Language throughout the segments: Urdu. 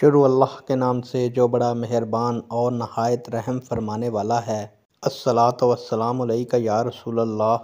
شروع اللہ کے نام سے جو بڑا مہربان اور نہایت رحم فرمانے والا ہے۔ الصلاۃ والسلام علیک یا رسول اللہ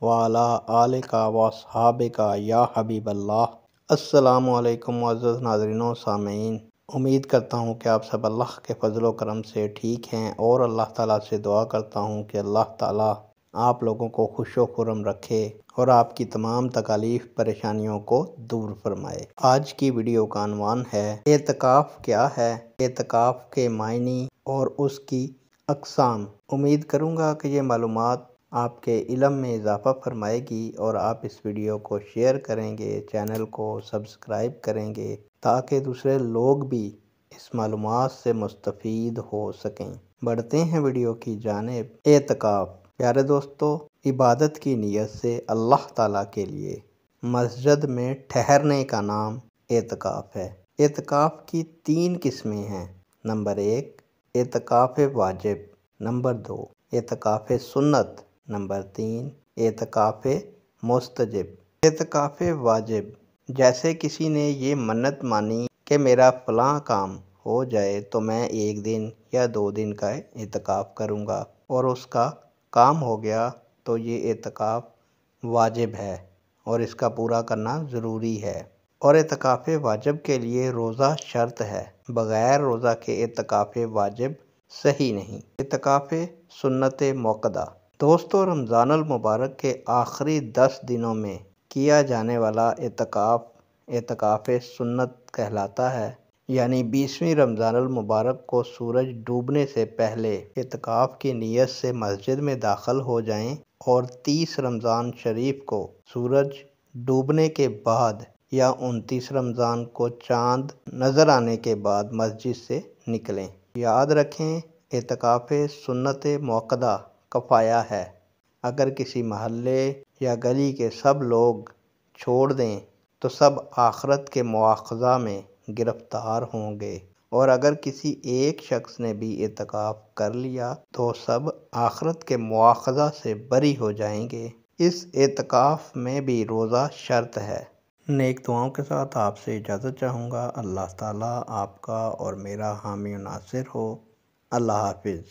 وعلی آلک واصحابک یا حبیب اللہ۔ السلام علیکم معزز ناظرین و سامعین، امید کرتا ہوں کہ آپ سب اللہ کے فضل و کرم سے ٹھیک ہیں اور اللہ تعالیٰ سے دعا کرتا ہوں کہ اللہ تعالیٰ آپ لوگوں کو خوش و خرم رکھے اور آپ کی تمام تکالیف پریشانیوں کو دور فرمائے۔ آج کی ویڈیو کا عنوان ہے اعتکاف کیا ہے، اعتکاف کے معنی اور اس کی اقسام۔ امید کروں گا کہ یہ معلومات آپ کے علم میں اضافہ فرمائے گی اور آپ اس ویڈیو کو شیئر کریں گے، چینل کو سبسکرائب کریں گے تاکہ دوسرے لوگ بھی اس معلومات سے مستفید ہو سکیں۔ بڑھتے ہیں ویڈیو کی جانب۔ اعتکاف پیارے دوستو، عبادت کی نیت سے اللہ تعالیٰ کے لیے مسجد میں ٹھہرنے کا نام اعتکاف ہے۔ اعتکاف کی 3 قسمیں ہیں۔ نمبر 1 اعتکاف واجب، نمبر 2 اعتکاف سنت، نمبر 3 اعتکاف مستجب۔ اعتکاف واجب، جیسے کسی نے یہ منت مانی کہ میرا فلاں کام ہو جائے تو میں 1 دن یا 2 دن کا اعتکاف کروں گا، اور اس کا کام ہو گیا تو یہ اعتکاف واجب ہے اور اس کا پورا کرنا ضروری ہے۔ اور اعتکاف واجب کے لیے روزہ شرط ہے، بغیر روزہ کے اعتکاف واجب صحیح نہیں۔ اعتکاف سنت موقدہ، دوستو رمضان المبارک کے آخری 10 دنوں میں کیا جانے والا اعتکاف اعتکاف سنت کہلاتا ہے، یعنی 20ویں رمضان المبارک کو سورج ڈوبنے سے پہلے اعتکاف کی نیت سے مسجد میں داخل ہو جائیں اور 30 رمضان شریف کو سورج ڈوبنے کے بعد یا 29 رمضان کو چاند نظر آنے کے بعد مسجد سے نکلیں۔ یاد رکھیں اعتکاف سنت موقدہ کفایہ ہے، اگر کسی محلے یا گلی کے سب لوگ چھوڑ دیں تو سب آخرت کے مواخذہ میں گرفتار ہوں گے، اور اگر کسی ایک شخص نے بھی اعتکاف کر لیا تو سب آخرت کے مواخذہ سے بری ہو جائیں گے۔ اس اعتکاف میں بھی روزہ شرط ہے۔ نیک دعاؤں کے ساتھ آپ سے اجازت چاہوں گا۔ اللہ تعالیٰ آپ کا اور میرا حامی و ناصر ہو۔ اللہ حافظ۔